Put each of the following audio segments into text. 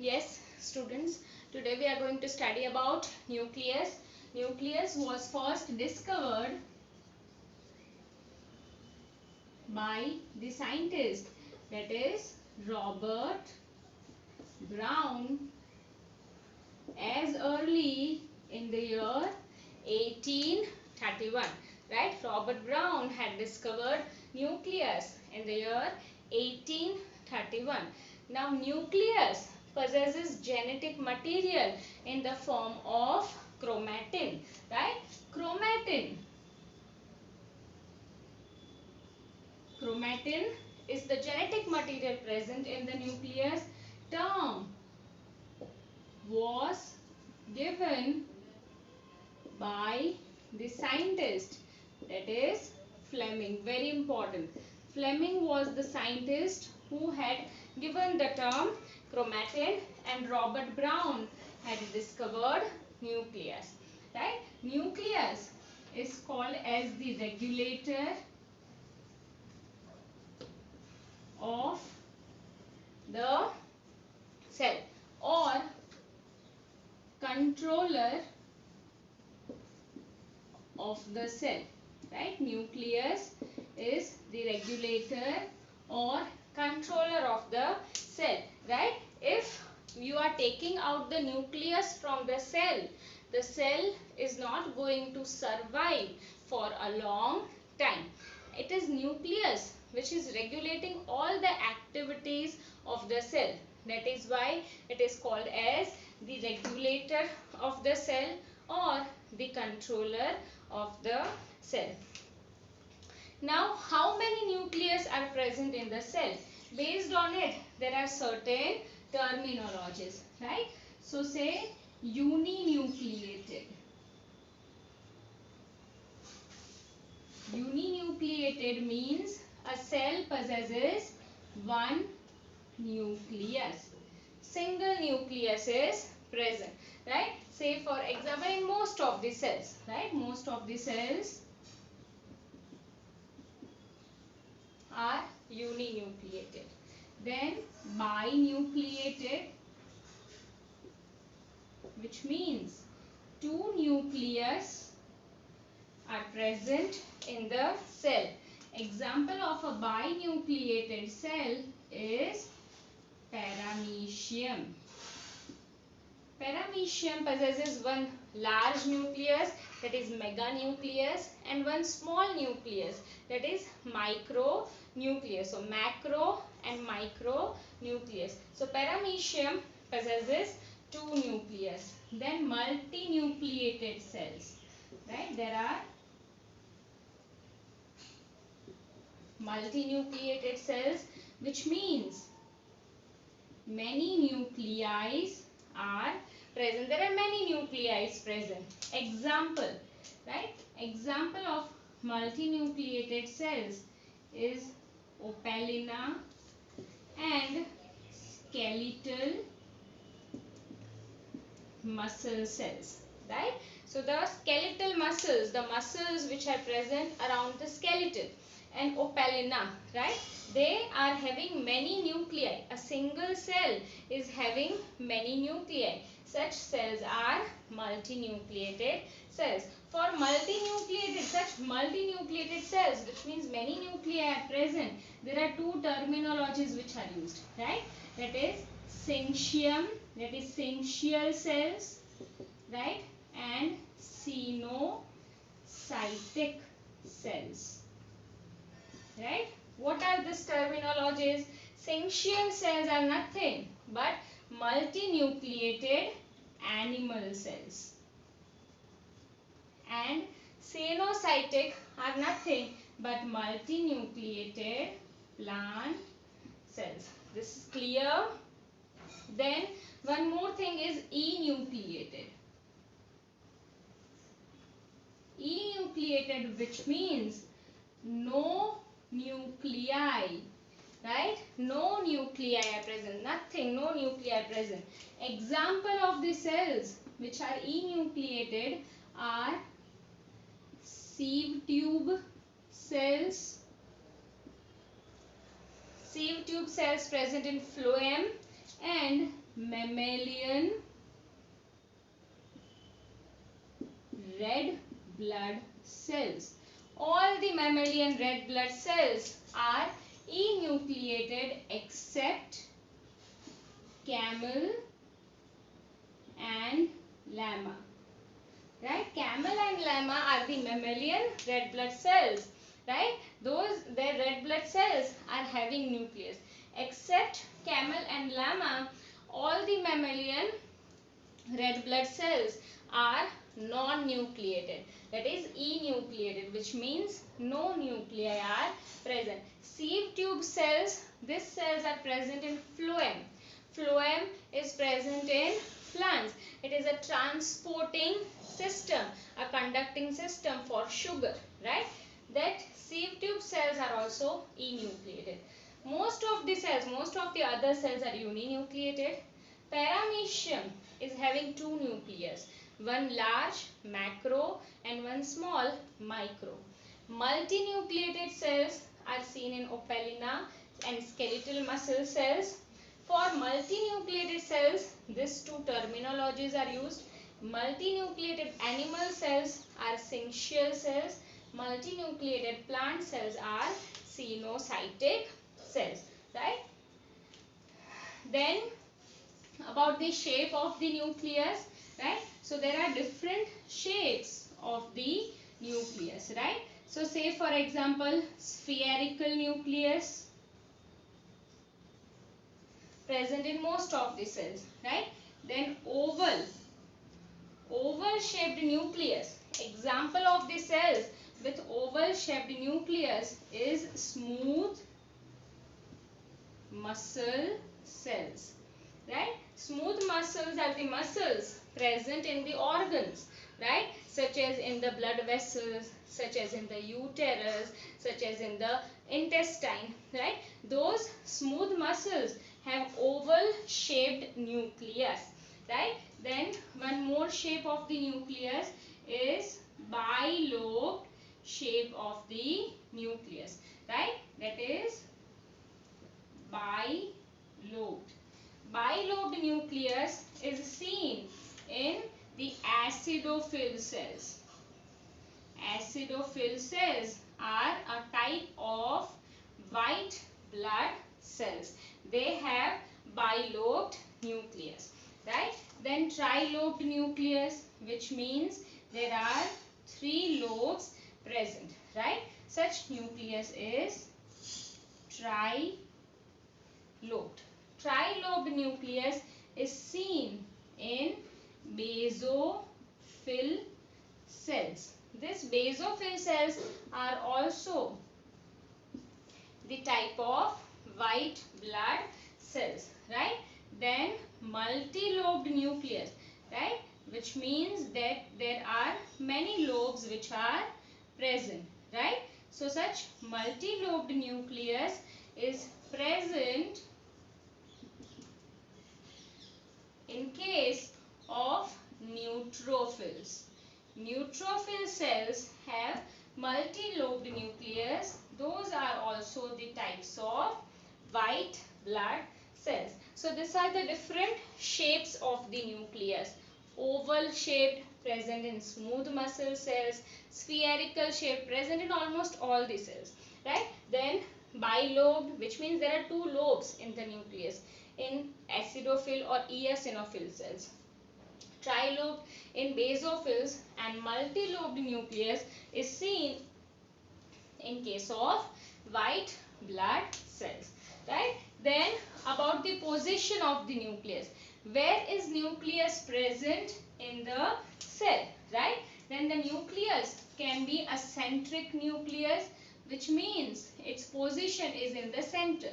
Yes, students, today we are going to study about nucleus. Nucleus was first discovered by the scientist, that is Robert Brown, as early in the year 1831. Right? Robert Brown had discovered nucleus in the year 1831. Now nucleus possesses genetic material in the form of chromatin. Right? Chromatin is the genetic material present in the nucleus. Term was given by the scientist, that is Fleming. Very important. Fleming was the scientist who had given the term chromatin, and Robert Brown had discovered nucleus. Right? Nucleus is called as the regulator of the cell or controller of the cell. Right? Nucleus is the regulator or controller of the cell. Right? If you are taking out the nucleus from the cell is not going to survive for a long time. It is nucleus which is regulating all the activities of the cell. That is why it is called as the regulator of the cell or the controller of the cell. Now, how many nucleus are present in the cell? Based on it, there are certain terminologies, right? So, say uninucleated. Uninucleated means a cell possesses one nucleus. Single nucleus is present, right? Say for example in most of the cells, right? Most of the cells are uninucleated. Then binucleated, which means two nucleus are present in the cell. Example of a binucleated cell is paramecium. Paramecium possesses one large nucleus, that is meganucleus, and one small nucleus, that is micronucleus. So macro and micronucleus. So paramecium possesses two nucleus. Then multinucleated cells. Right? There are multinucleated cells, which means many nuclei are present. There are many nuclei present. Example, right? Example of multinucleated cells is opalina and skeletal muscle cells. Right? So the skeletal muscles, the muscles which are present around the skeleton, and opalina, right? They are having many nuclei. A single cell is having many nuclei. Such cells are multinucleated cells. For such multinucleated cells, which means many nuclei are present, there are two terminologies which are used, right? That is syncytium, that is syncytial cells, right? And cenocytic cells. Right? What are these terminologies? Syncytial cells are nothing but multinucleated animal cells. And cenocytic are nothing but multinucleated plant cells. This is clear? Then one more thing is enucleated. Enucleated, which means no nuclei, right? No nuclei are present. Nothing, no nuclei present. Example of the cells which are enucleated are sieve tube cells. Sieve tube cells present in phloem. and mammalian red blood cells. All the mammalian red blood cells are enucleated except camel and llama. Right? Camel and llama are the mammalian red blood cells. Right? Their red blood cells are having nucleus. Except camel and llama, all the mammalian red blood cells are non-nucleated, that is enucleated, which means no nuclei are present. Sieve tube cells, these cells are present in phloem. Phloem is present in plants. It is a transporting system, a conducting system for sugar, right? That sieve tube cells are also enucleated. Most of the other cells are uninucleated. Paramecium is having two nucleus, one large macro and one small micro. Multinucleated cells are seen in Opalina and skeletal muscle cells. For multinucleated cells, these two terminologies are used. Multinucleated animal cells are syncytial cells. Multinucleated plant cells are cenocytic cells, right? Then about the shape of the nucleus, right? So there are different shapes of the nucleus, right? So say for example, spherical nucleus present in most of the cells, right? Then oval shaped nucleus. Example of the cells with oval shaped nucleus is smooth muscle cells, right? Smooth muscles are the muscles present in the organs, right? Such as in the blood vessels, such as in the uterus, such as in the intestine, right? Those smooth muscles have oval shaped nucleus, right? Then one more shape of the nucleus is bilobed shape of the nucleus, right? That is bilobed. Bilobed nucleus is seen in the acidophil cells. Acidophil cells are a type of white blood cells. They have bilobed nucleus, right? Then trilobed nucleus, which means there are 3 lobes present, right? Such nucleus is trilobed. Trilobed nucleus is seen in basophil cells. These basophil cells are also the type of white blood cells, right? Then multilobed nucleus, right? Which means that there are many lobes which are present, right? So such multilobed nucleus is present in case of neutrophils. Neutrophil cells have multilobed nucleus. Those are also the types of white blood cells. So these are the different shapes of the nucleus. Oval shaped, present in smooth muscle cells. Spherical shaped, present in almost all the cells, right? Then bilobed, which means there are 2 lobes in the nucleus in acidophil or eosinophil cells. Trilobed in basophils, and multilobed nucleus is seen in case of white blood cells, right? Then about the position of the nucleus. Where is nucleus present in the cell, right? Then the nucleus can be a centric nucleus, which means its position is in the center,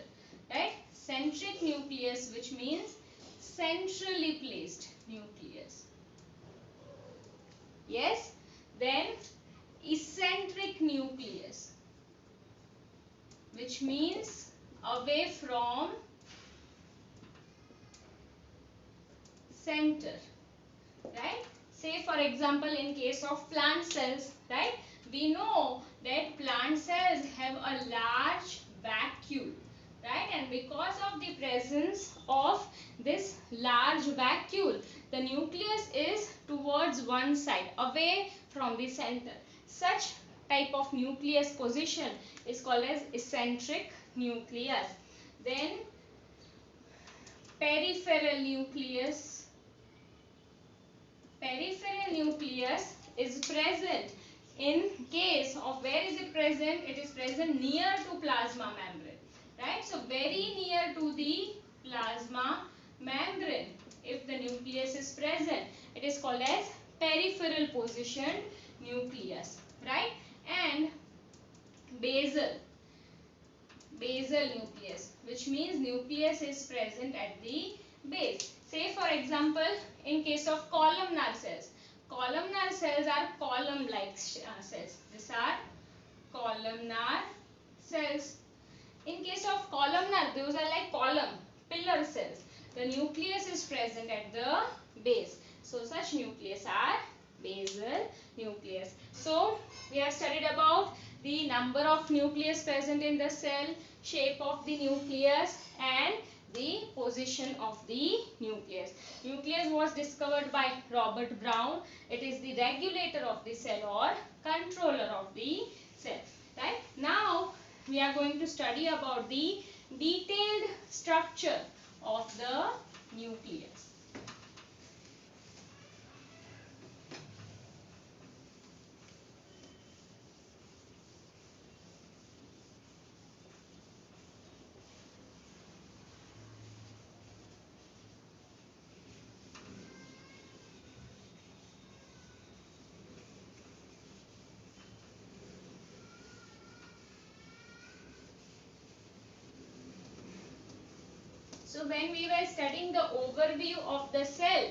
right? Centric nucleus, which means centrally placed nucleus. Yes. Then eccentric nucleus, which means away from center, right? Say for example, in case of plant cells, right? We know that plant cells have a large vacuole, right? And because of the presence of this large vacuole, the nucleus is towards one side, away from the center. Such type of nucleus position is called as eccentric nucleus. Then peripheral nucleus. Peripheral nucleus is present in case of, where is it present? It is present near to plasma membrane, right? So very near to the plasma membrane. If the nucleus is present, it is called as peripheral positioned nucleus, right? And basal nucleus, which means nucleus is present at the base. Say for example, in case of columnar cells. Columnar cells are column-like cells. These are columnar cells. In case of columnar, those are like column, pillar cells. The nucleus is present at the base. So such nucleus are basal nucleus. So we have studied about the number of nucleus present in the cell, shape of the nucleus, and the position of the nucleus. Nucleus was discovered by Robert Brown. It is the regulator of the cell or controller of the cell. Right? Now we are going to study about the detailed structure of the nucleus. So when we were studying the overview of the cell,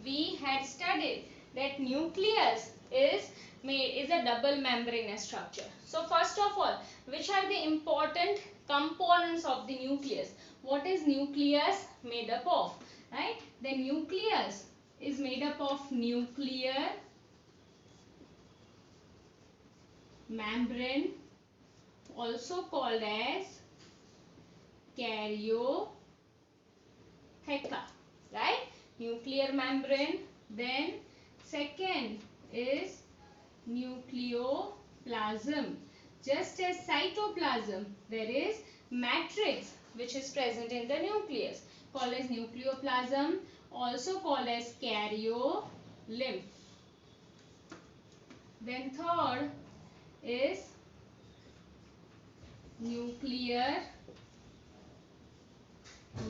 we had studied that nucleus is a double membranous structure. So first of all, which are the important components of the nucleus? What is nucleus made up of? Right? The nucleus is made up of nuclear membrane, also called as karyotheca, right? Nuclear membrane. Then second is nucleoplasm. Just as cytoplasm, there is matrix which is present in the nucleus, called as nucleoplasm, also called as karyolymph. Then third is nuclear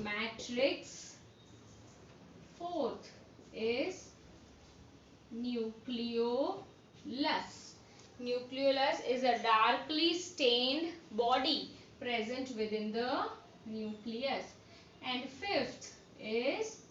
matrix. Fourth is nucleolus. Nucleolus is a darkly stained body present within the nucleus. And fifth is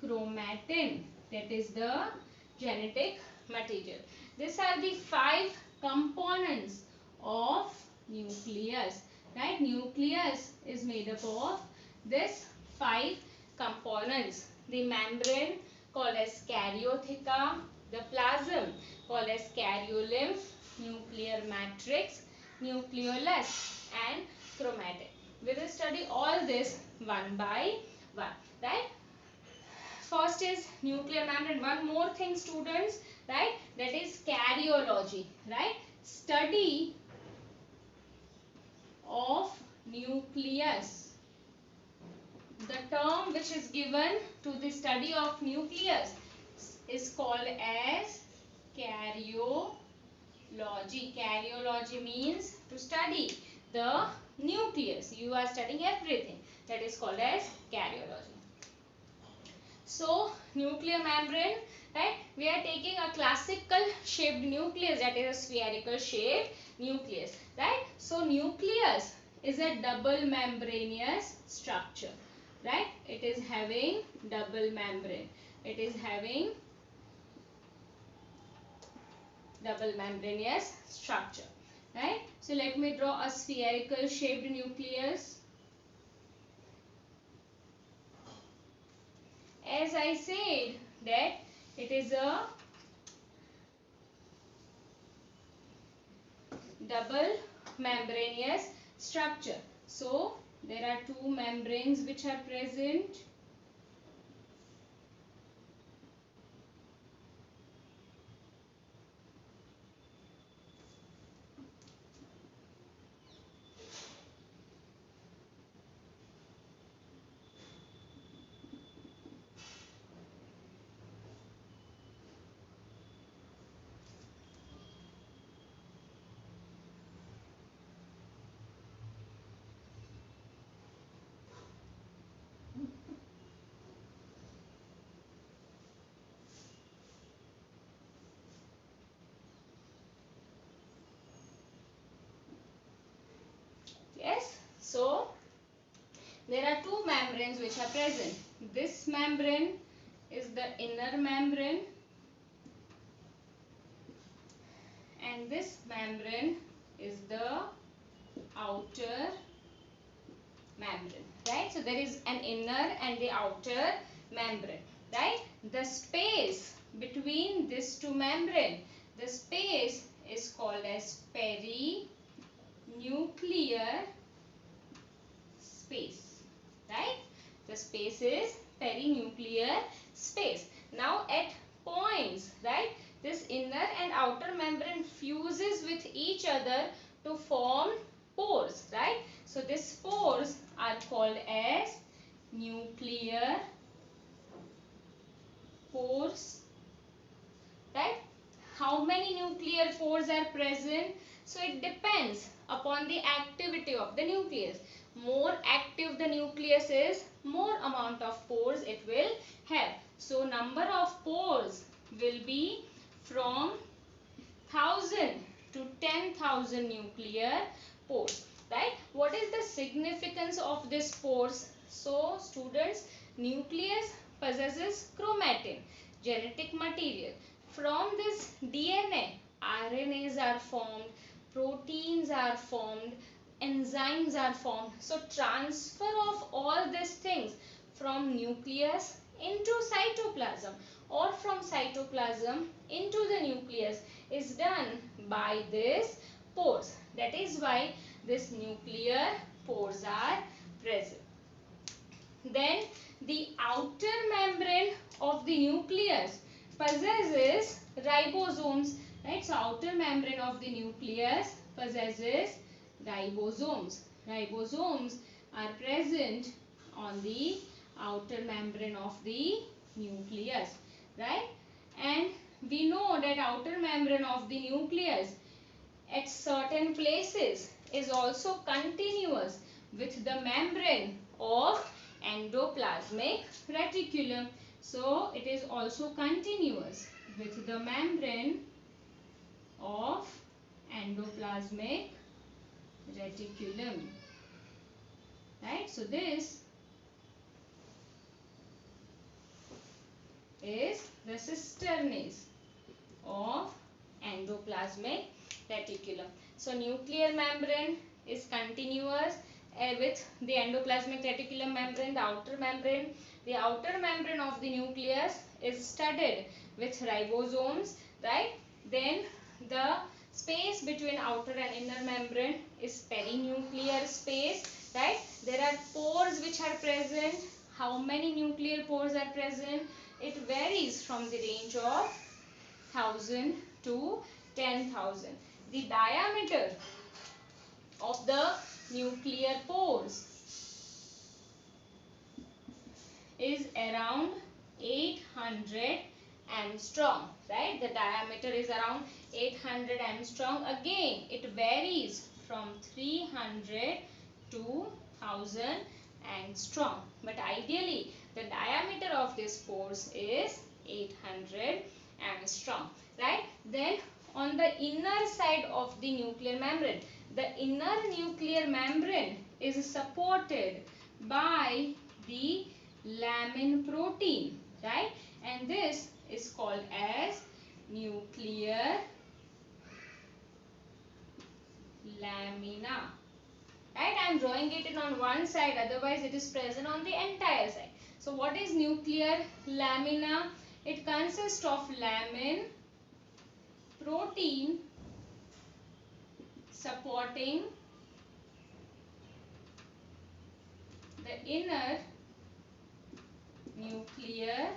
chromatin, that is the genetic material. These are the 5 components of nucleus, right? Nucleus is made up of this 5 components. The membrane called as karyotheca, the plasm called as karyolymph, nuclear matrix, nucleolus, and chromatin. We will study all this one by one, right? First is nuclear membrane. One more thing, students, right? That is karyology, right? Study of nucleus. The term which is given to the study of nucleus is called as karyology. Karyology means to study the nucleus. You are studying everything. That is called as karyology. So, nuclear membrane, right? We are taking a classical shaped nucleus, that is a spherical shaped nucleus, right? So, nucleus is a double membranous structure, right? It is having double membrane. It is having double membranous structure, right? So, let me draw a spherical shaped nucleus. As I said that it is a double membranous structure. So, there are two membranes which are present. Yes, so there are two membranes which are present. This membrane is the inner membrane and this membrane is the outer membrane, right? So there is an inner and the outer membrane, right? The space between these two membrane, the space is called as perinuclear space, right? The space is perinuclear space. Now at points, right, this inner and outer membrane fuses with each other to form pores, right? So these pores are called as nuclear pores, right? How many nuclear pores are present? So it depends upon the activity of the nucleus. More active the nucleus is, more amount of pores it will have. So number of pores will be from 1000 to 10,000 nuclear pores, right? What is the significance of this pores? So students, nucleus possesses chromatin, genetic material. From this DNA, RNAs are formed, proteins are formed, enzymes are formed. So transfer of all these things from nucleus into cytoplasm or from cytoplasm into the nucleus is done by this pores. That is why this nuclear pores are present. Then the outer membrane of the nucleus possesses ribosomes, right? So outer membrane of the nucleus possesses ribosomes. Ribosomes are present on the outer membrane of the nucleus, right? And we know that outer membrane of the nucleus at certain places is also continuous with the membrane of endoplasmic reticulum. So it is also continuous with the membrane of endoplasmic reticulum, right? So this is the cisterns of endoplasmic reticulum. So nuclear membrane is continuous with the endoplasmic reticulum membrane, the outer membrane. The outer membrane of the nucleus is studded with ribosomes, right? Then the space between outer and inner membrane is perinuclear space, right? There are pores which are present. How many nuclear pores are present? It varies from the range of 1000 to 10,000. The diameter of the nuclear pores is around 800 angstrom, right? The diameter is around 800 angstrom. Again, it varies from 300 to 1000 angstrom. But ideally, the diameter of these pores is 800 angstrom, right? Then on the inner side of the nuclear membrane, the inner nuclear membrane is supported by the lamin protein, right? And this is called as nuclear lamina, right? I am drawing it in on one side, otherwise it is present on the entire side. So what is nuclear lamina? It consists of lamin protein supporting the inner nuclear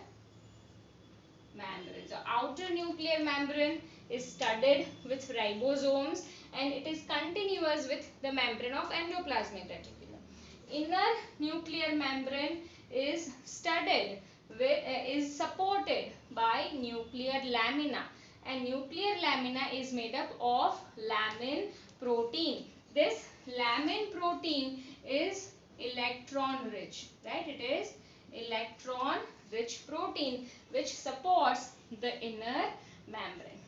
membrane. So outer nuclear membrane is studded with ribosomes and it is continuous with the membrane of endoplasmic reticulum. Inner nuclear membrane is studded with is supported by nuclear lamina, and nuclear lamina is made up of lamin protein. This lamin protein is electron rich, right? It is electron rich protein which supports the inner membrane.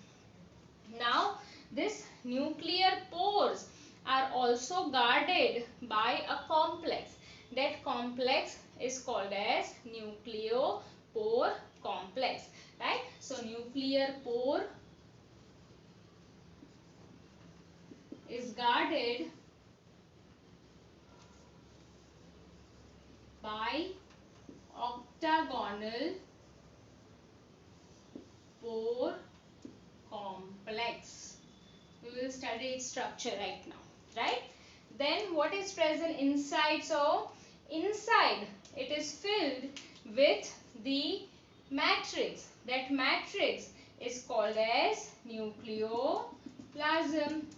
Now this nuclear pores are also guarded by a complex. That complex is called as nucleopore complex, right? So nuclear pore is guarded by octagonal pore complex. We will study its structure right now, right? Then what is present inside? So inside it is filled with the matrix. That matrix is called as nucleoplasm,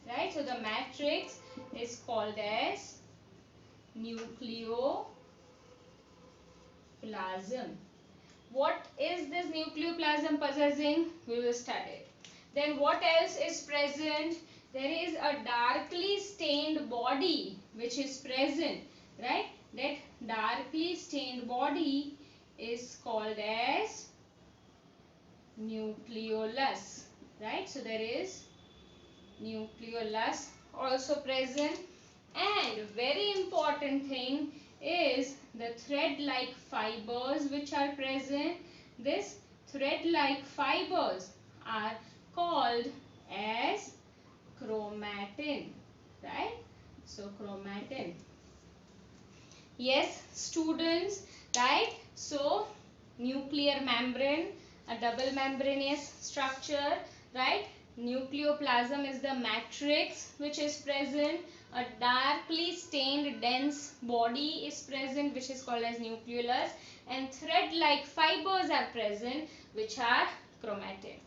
right? So the matrix is called as nucleoplasm. What is this nucleoplasm possessing? We will study. Then what else is present? There is a darkly stained body which is present, right? That darkly stained body is called as nucleolus, right? So there is nucleolus also present, and very important thing is the thread-like fibers which are present. This thread-like fibers are called as chromatin, right? So chromatin. Yes, students, right? So nuclear membrane, a double membranous structure, right? Nucleoplasm is the matrix which is present. A darkly stained dense body is present which is called as nucleolus, and thread-like fibers are present which are chromatin.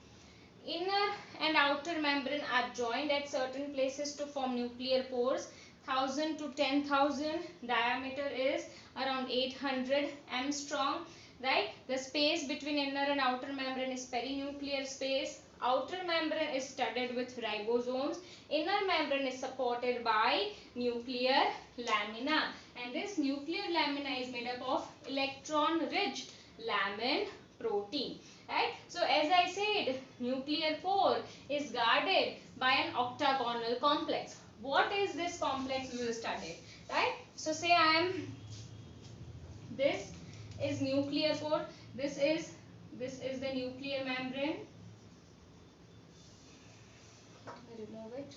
Inner and outer membrane are joined at certain places to form nuclear pores. 1000 to 10,000 diameter is around 800 angstrom, right? The space between inner and outer membrane is perinuclear space. Outer membrane is studded with ribosomes. Inner membrane is supported by nuclear lamina, and this nuclear lamina is made up of electron rich lamin protein, right? So as I said, nuclear pore is guarded by an octagonal complex. What is this complex? We will study, right? So say this is nuclear pore, this is the nuclear membrane. Let me remove it.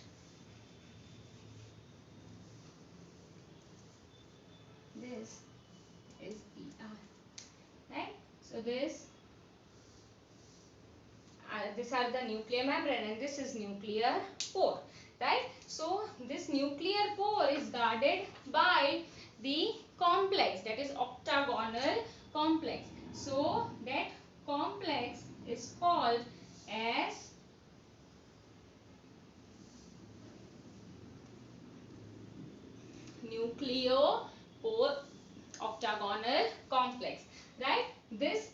This is ER, right? So these are the nuclear membrane and this is nuclear pore, right? So this nuclear pore is guarded by the complex, that is octagonal complex. So that complex is called as nucleopore octagonal complex, right? This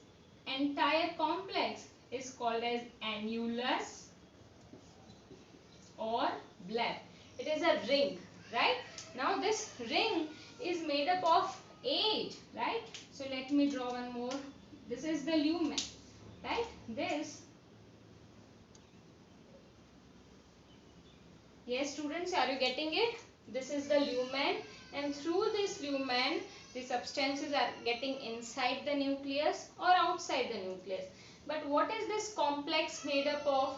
entire complex is called as annulus or bleb. It is a ring, right? Now this ring is made up of 8, right? So let me draw one more. This is the lumen, right? Yes students, are you getting it? This is the lumen, and through this lumen the substances are getting inside the nucleus or outside the nucleus. But what is this complex made up of?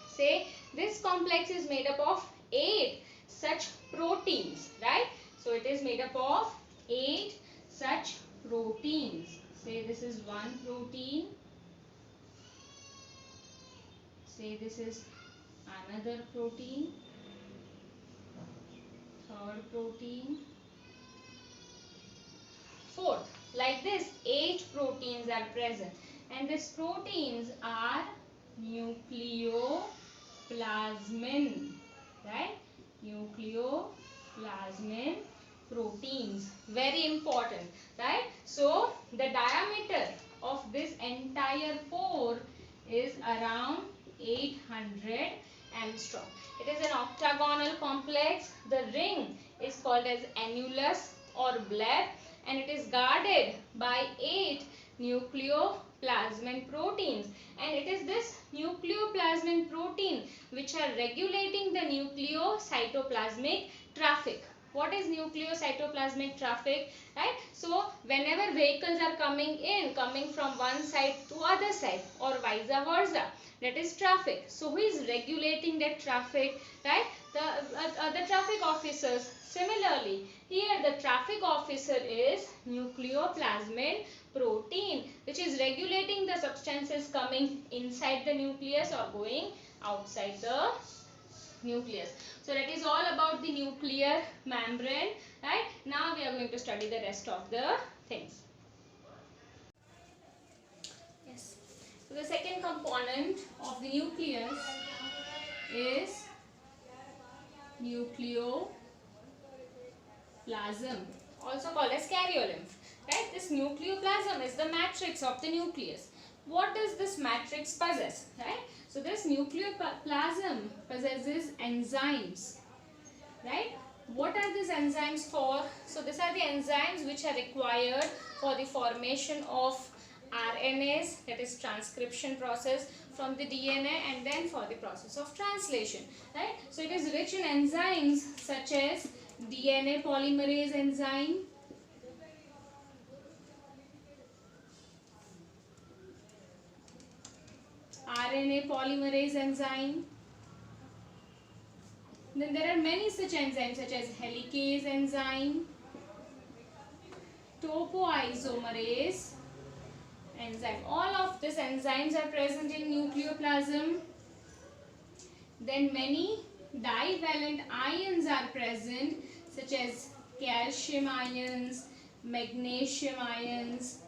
Say this complex is made up of 8 such proteins, right? So it is made up of 8 such proteins. Say this is one protein. Say this is another protein. Third protein. Fourth, like this, 8 proteins are present, and these proteins are nucleoplasmin, right? Nucleoplasmin proteins, very important, right? So the diameter of this entire pore is around 800 angstrom. It is an octagonal complex. The ring is called as annulus or bleb, and it is guarded by 8 nucleoplasmin proteins, and it is this nucleoplasmin protein which are regulating the nucleocytoplasmic traffic. What is nucleocytoplasmic traffic, right? So whenever vehicles are coming from one side to other side or vice versa, that is traffic. So who is regulating that traffic, right? The traffic officers. Similarly, here the traffic officer is nucleoplasmin protein, which is regulating the substances coming inside the nucleus or going outside the nucleus. So that is all about the nuclear membrane, right? Now we are going to study the rest of the things. Yes. So the second component of the nucleus is nucleoplasm, also called as karyolymph, right? This nucleoplasm is the matrix of the nucleus. What does this matrix possess, right? So this nucleoplasm possesses enzymes, right? What are these enzymes for? So these are the enzymes which are required for the formation of RNAs, that is transcription process from the DNA, and then for the process of translation, right? So it is rich in enzymes such as DNA polymerase enzyme, RNA polymerase enzyme. Then there are many such enzymes such as helicase enzyme, topoisomerase enzyme. All of these enzymes are present in nucleoplasm. Then many divalent ions are present such as calcium ions, magnesium ions,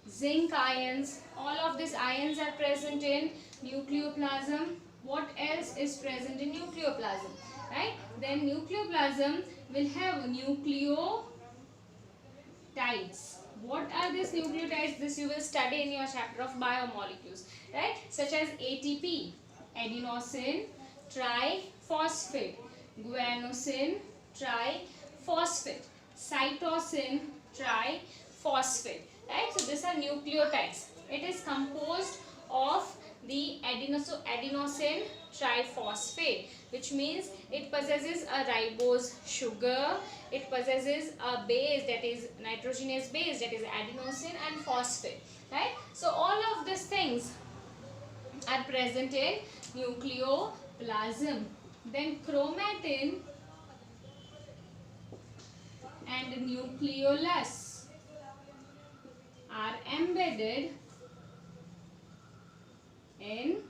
zinc ions. All of these ions are present in nucleoplasm. What else is present in nucleoplasm, right? Then nucleoplasm will have nucleotides. What are these nucleotides? This you will study in your chapter of biomolecules, right? Such as ATP, adenosine triphosphate, guanosine triphosphate, cytosine triphosphate, right? So these are nucleotides. It is composed of the adenosine triphosphate, which means it possesses a ribose sugar, it possesses a base, that is nitrogenous base, that is adenosine, and phosphate, right? So all of these things are present in nucleoplasm. Then chromatin and nucleolus are embedded in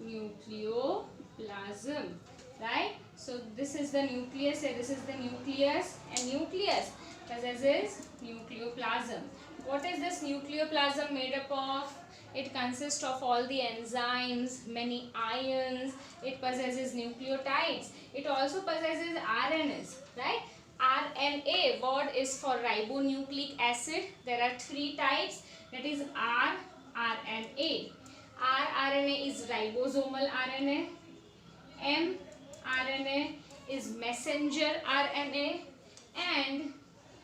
nucleoplasm, right? So this is the nucleus, this is the nucleus, and nucleus possesses nucleoplasm. What is this nucleoplasm made up of? It consists of all the enzymes, many ions, it possesses nucleotides, it also possesses RNAs, right? RNA word is for ribonucleic acid. There are 3 types, that is rRNA. rRNA is ribosomal RNA, mRNA is messenger RNA, and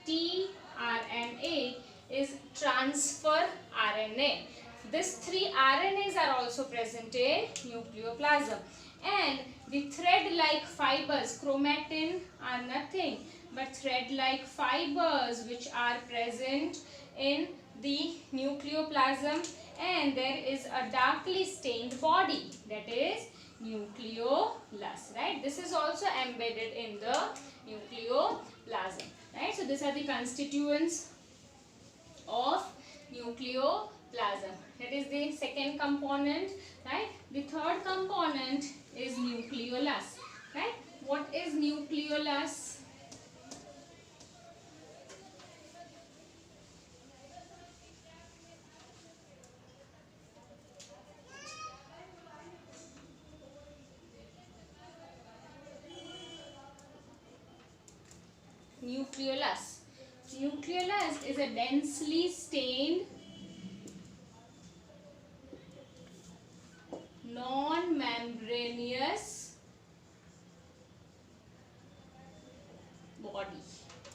tRNA is transfer RNA. These 3 RNAs are also present in nucleoplasm. And the thread-like fibers, chromatin, are nothing but thread-like fibers which are present in the nucleoplasm, and there is a darkly stained body, that is nucleolus, right? This is also embedded in the nucleoplasm, right? So these are the constituents of nucleoplasm. That is the second component, right? The third component is nucleolus, right? What is nucleolus? nucleolus. Nucleolus is a densely stained non-membranous body,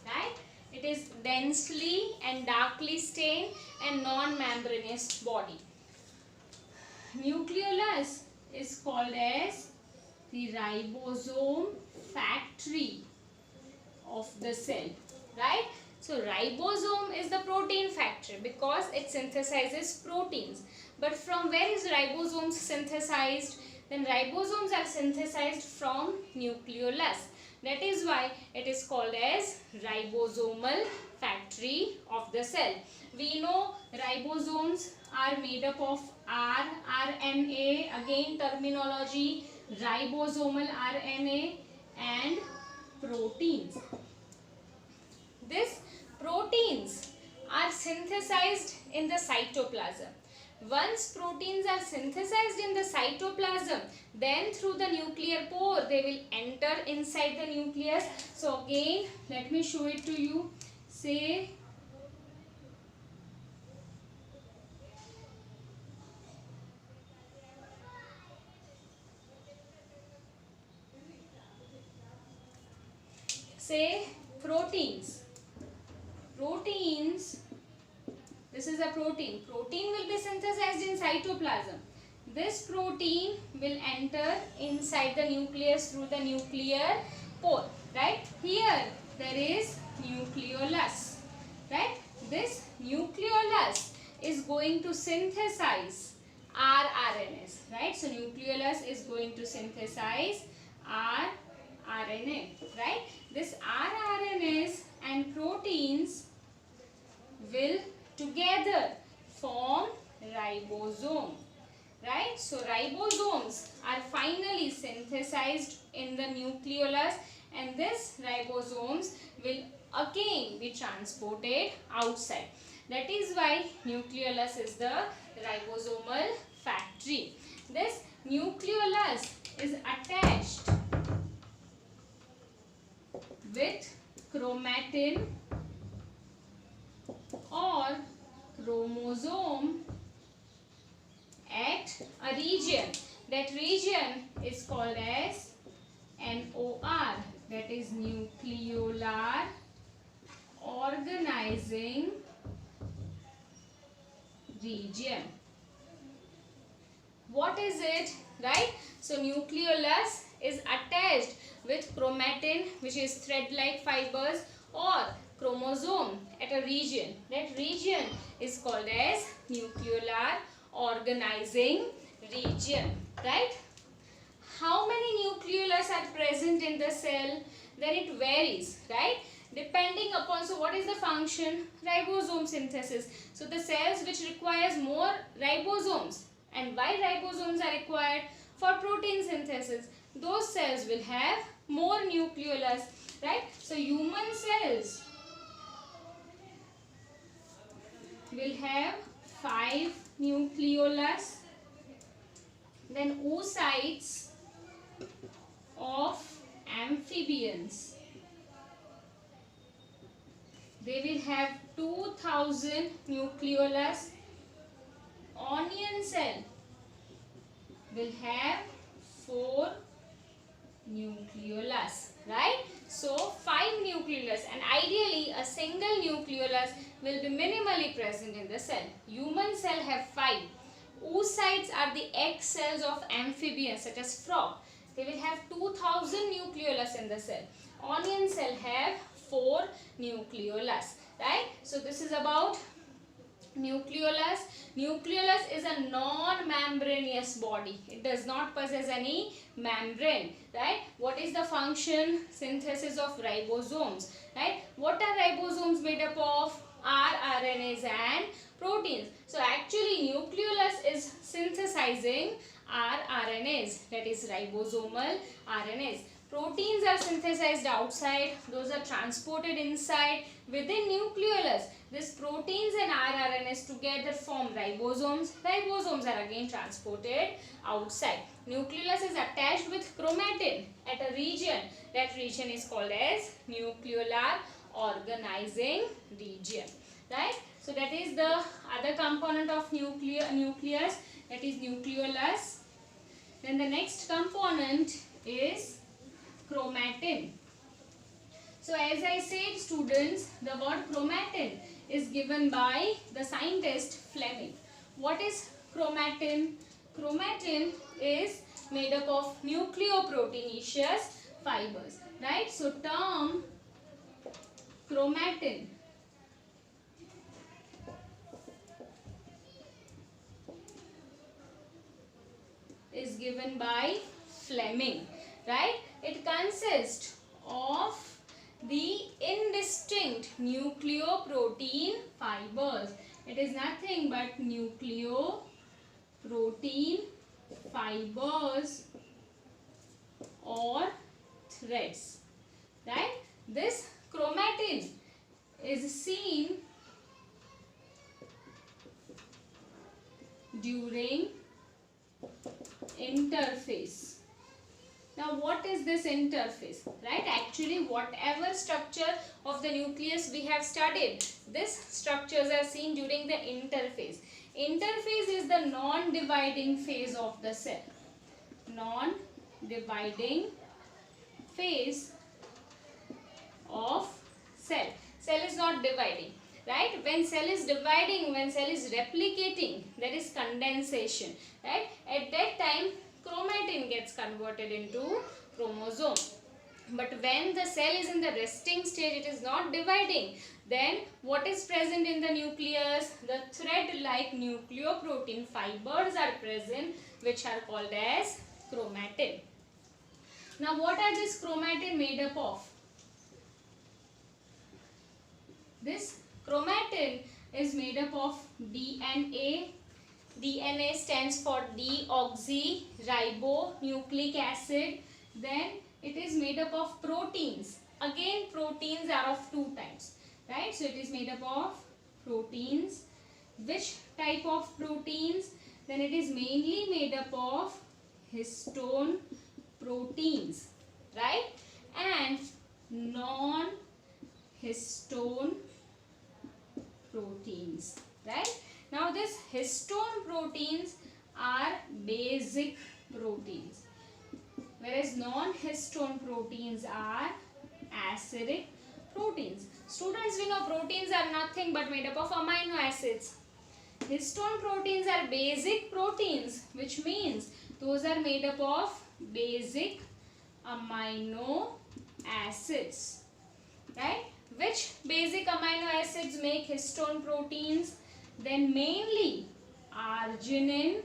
right? It is densely and darkly stained and non-membranous body. Nucleolus is called as the ribosome factory of the cell, right? So ribosome is the protein factory because it synthesizes proteins. But from where is ribosomes synthesized? Then ribosomes are synthesized from nucleolus. That is why it is called as ribosomal factory of the cell. We know ribosomes are made up of rRNA, again terminology, ribosomal RNA and proteins. These proteins are synthesized in the cytoplasm. Once proteins are synthesized in the cytoplasm, then through the nuclear pore they will enter inside the nucleus. So again, let me show it to you. Say proteins. This is a protein. Protein will be synthesized in cytoplasm. This protein will enter inside the nucleus through the nuclear pore, right? Here there is nucleolus, right? This nucleolus is going to synthesize rRNAs, right? So nucleolus is going to synthesize rRNA, right? This rRNAs and proteins will together form ribosome, right? So ribosomes are finally synthesized in the nucleolus, and this ribosomes will again be transported outside. That is why nucleolus is the ribosomal factory. This nucleolus is attached with chromatin or chromosome at a region. That region is called as NOR, that is nucleolar organizing region. What is it, right? So nucleolus is attached with chromatin, which is thread-like fibers, or chromosome at a region. That region is called as nucleolar organizing region, right? How many nucleolus are present in the cell? Then it varies, right? Depending upon, so what is the function? Ribosome synthesis. So the cells which requires more ribosomes, and why ribosomes are required? For protein synthesis. Those cells will have more nucleolus, right? So human cells will have 5 nucleolus. Then oocytes of amphibians, they will have 2000 nucleolus. Onion cell will have 4 nucleolus, right? So 5 nucleolus, and ideally a single nucleolus will be minimally present in the cell. Human cell have 5. Oocytes are the egg cells of amphibians such as frog. They will have 2000 nucleolus in the cell. Onion cell have 4 nucleolus, right? So this is about nucleolus. Nucleolus is a non-membranous body. It does not possess any membrane, right? What is the function? Synthesis of ribosomes, right? What are ribosomes made up of? rRNAs and proteins. So actually nucleolus is synthesizing rRNAs, that is ribosomal RNAs. Proteins are synthesized outside, those are transported inside. Within nucleolus, these proteins and rRNAs together form ribosomes. Ribosomes are again transported outside. Nucleolus is attached with chromatin at a region. That region is called as nucleolar organizing region, right? So that is the other component of nucleus, that is nucleolus. Then the next component is chromatin. So as I said students, the word chromatin is given by the scientist Fleming. What is chromatin? Chromatin is made up of nucleoproteinaceous fibers, right? So term chromatin is given by Fleming, right? It consists of the indistinct nucleoprotein fibers. It is nothing but nucleoprotein fibers or threads, right? This chromatin is seen during interphase. Now what is this interphase, right? Actually whatever structure of the nucleus we have studied, these structures are seen during the interphase. Interphase is the non-dividing phase of the cell. Non-dividing phase of cell. Cell is not dividing, right? When cell is dividing, when cell is replicating, there is condensation, right? At that time chromatin gets converted into chromosome. But when the cell is in the resting stage, it is not dividing, then what is present in the nucleus? The thread-like nucleoprotein fibers are present, which are called as chromatin. Now what are this chromatin made up of? This chromatin is made up of DNA. DNA stands for deoxyribonucleic acid. Then it is made up of proteins. Again proteins are of two types, right? So it is made up of proteins. Which type of proteins? Then it is mainly made up of histone proteins, right? And non-histone proteins, right? Now this histone proteins are basic proteins, whereas non-histone proteins are acidic proteins. Students, we know proteins are nothing but made up of amino acids. Histone proteins are basic proteins, which means those are made up of basic amino acids, right? Which basic amino acids make histone proteins? Then mainly arginine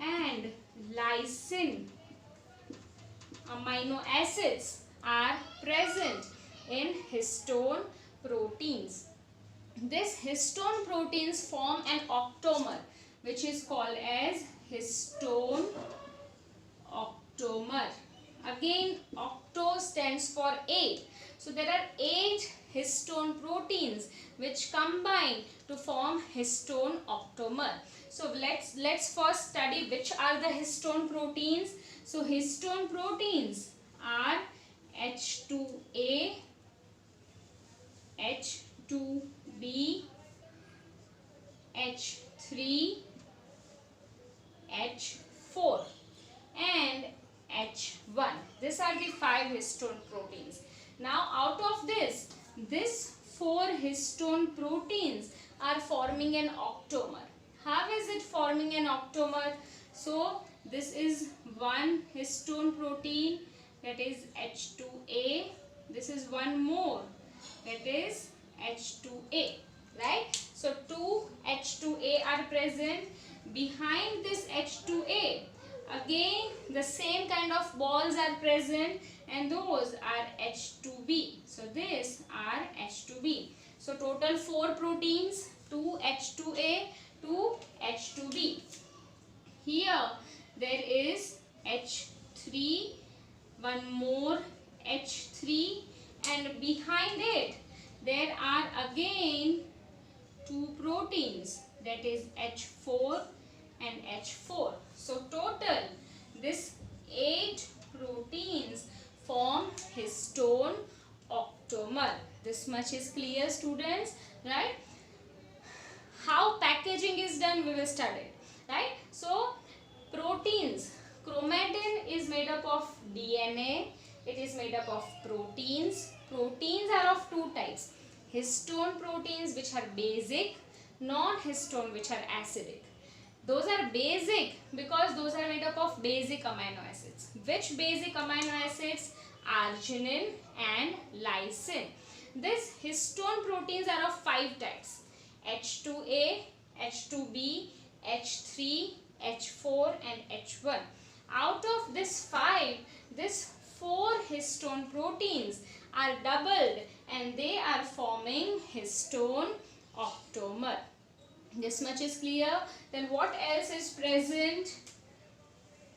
and lysine amino acids are present in histone proteins. This histone proteins form an octamer, which is called as histone octamer. Again, octo stands for 8. So there are 8 histone proteins which combine to form histone octamer. So let's first study which are the histone proteins. So histone proteins are H2A, H2B, H3, H4 and H1. These are the 5 histone proteins. Now out of this, these 4 histone proteins are forming an octamer. How is it forming an octamer? So this is one histone protein, that is H2A. This is one more, that is H2A, right? So 2 H2A are present. Behind this H2A, again the same kind of balls are present, and those are H2B. So these are H2B. So total 4 proteins, 2 H2A, 2 H2B. Here there is H3, one more H3, and behind it there are again 2 proteins, that is H4 and H4. So total this 8 proteins form histone octamer. This much is clear, students, right? How packaging is done, we will study, right? So proteins, chromatin is made up of DNA. It is made up of proteins. Proteins are of two types: histone proteins, which are basic, non-histone, which are acidic. Those are basic because those are made up of basic amino acids. Which basic amino acids? Arginine and lysine. These histone proteins are of 5 types: H2A, H2B, H3, H4 and H1. Out of this 5, these 4 histone proteins are doubled and they are forming histone octamer. This much is clear. Then what else is present?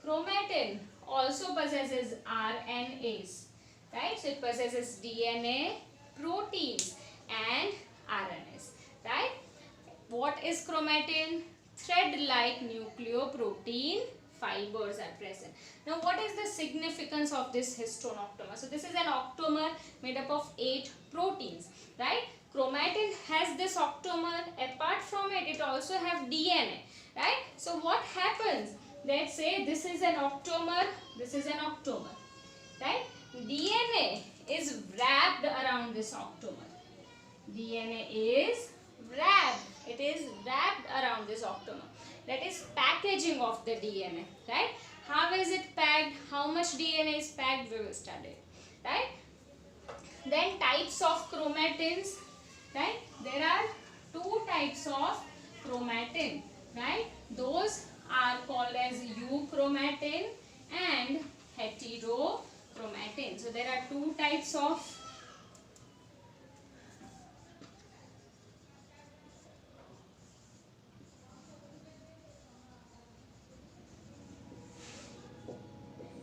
Chromatin also possesses RNAs, right? So it possesses DNA, proteins and RNAs, right? What is chromatin? Thread-like nucleoprotein fibers are present. Now what is the significance of this histone octamer? So this is an octamer made up of 8 proteins, right? Chromatin has this octamer. Apart from it, it also have DNA, right? So what happens? Let's say this is an octamer, this is an octamer, right? DNA is wrapped around this octamer. DNA is wrapped. It is wrapped around this octamer. That is packaging of the DNA, right? How is it packed? How much DNA is packed? We will study, right? Then types of chromatins, right? There are 2 types of chromatin, right? Those are called as euchromatin and heterochromatin. So there are 2 types of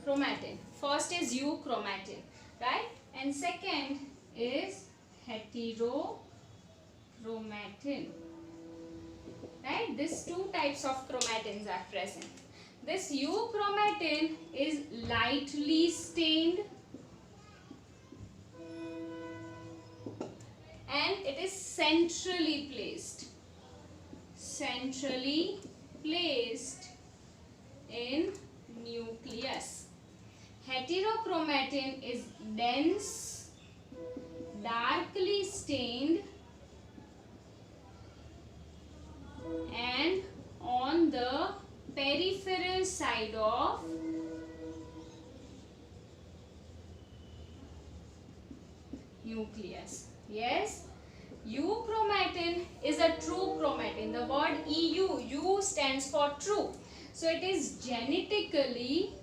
chromatin. First is euchromatin, right? And second is heterochromatin, right? These 2 types of chromatins are present. This euchromatin is lightly stained and it is centrally placed. Centrally placed in nucleus. Heterochromatin is dense, darkly stained and on the peripheral side of nucleus. Yes, euchromatin is a true chromatin. The word EU, U stands for true. So it is genetically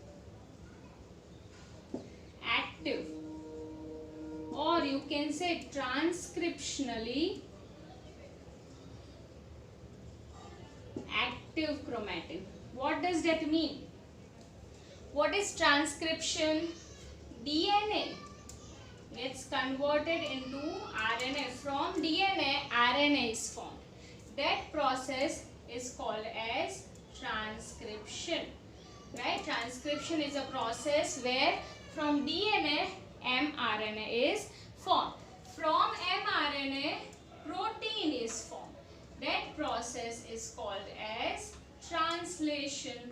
active, or you can say transcriptionally active chromatin. What does that mean? What is transcription? DNA gets converted into RNA. From DNA, RNA is formed. That process is called as transcription, right? Transcription is a process where from DNA, mRNA is formed. From mRNA, protein is formed. That process is called as translation.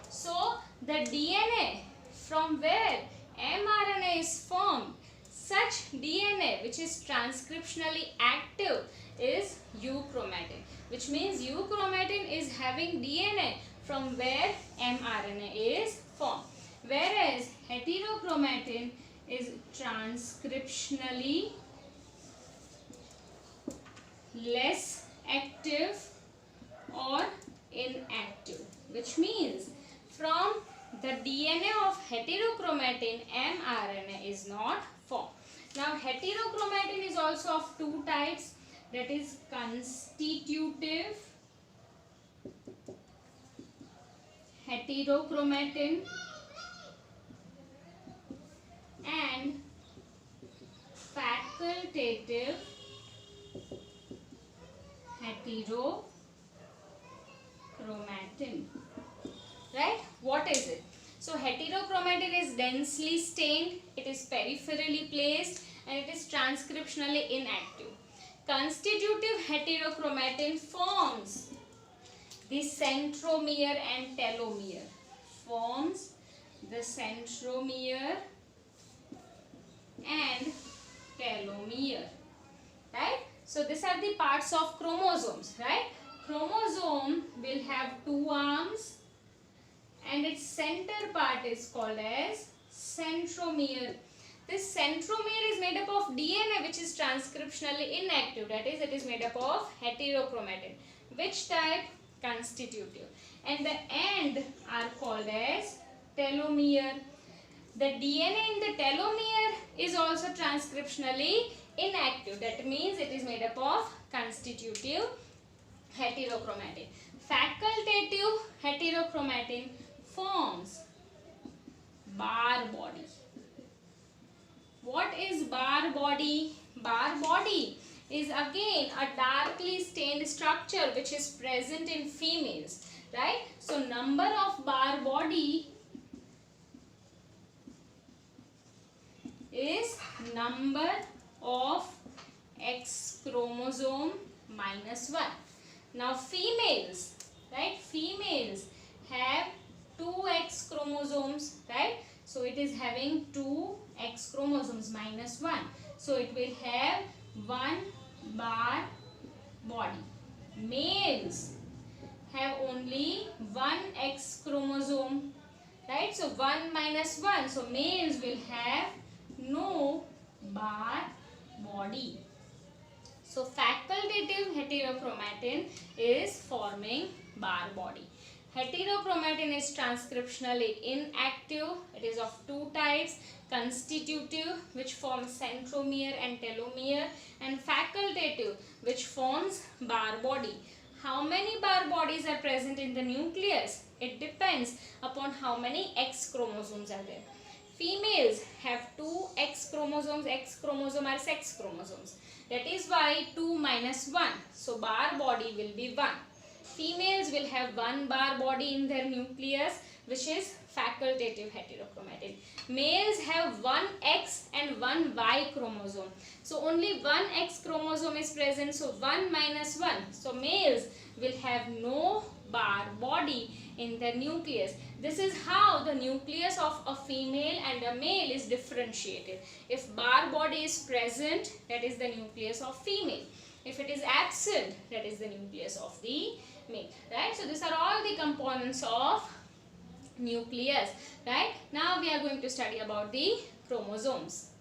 So the DNA from where mRNA is formed, such DNA which is transcriptionally active is euchromatin, which means euchromatin is having DNA from where mRNA is formed, whereas heterochromatin is transcriptionally less active or inactive, which means from the DNA of heterochromatin, mRNA is not formed. Now heterochromatin is also of 2 types, that is constitutive heterochromatin and facultative heterochromatin, right? What is it? So heterochromatin is densely stained, it is peripherally placed and it is transcriptionally inactive. Constitutive heterochromatin forms the centromere and telomere. Forms the centromere and telomere. Right? So these are the parts of chromosomes. Right? Chromosome will have two arms and its center part is called as centromere. This centromere is made up of DNA which is transcriptionally inactive. That is, it is made up of heterochromatin. Which type? Constitutive. And the end are called as telomere. The DNA in the telomere is also transcriptionally inactive. That means it is made up of constitutive heterochromatin. Facultative heterochromatin forms Barr body. What is Barr body? Barr body is again a darkly stained structure which is present in females. Right? So number of Barr body is number of X chromosome minus 1. Now females, right? Females have 2 X chromosomes, right? So it is having 2 X chromosomes minus 1. So it will have 1 Barr body. Males have only 1 X chromosome, right? So 1 minus 1. So males will have no Barr body. So facultative heterochromatin is forming Barr body. Heterochromatin is transcriptionally inactive. It is of two types: constitutive, which forms centromere and telomere, and facultative, which forms Barr body. How many Barr bodies are present in the nucleus? It depends upon how many X chromosomes are there. Females have 2 X chromosomes. X chromosome are sex chromosomes. That is why 2 minus 1. So Barr body will be 1. Females will have 1 Barr body in their nucleus, which is facultative heterochromatin. Males have 1 X and 1 Y chromosome. So only 1 X chromosome is present. So 1 minus 1. So males will have no Barr body in their nucleus. This is how the nucleus of a female and a male is differentiated. If Barr body is present, that is the nucleus of female. If it is absent, that is the nucleus of the male. Right? So these are all the components of nucleus. Right? Now we are going to study about the chromosomes.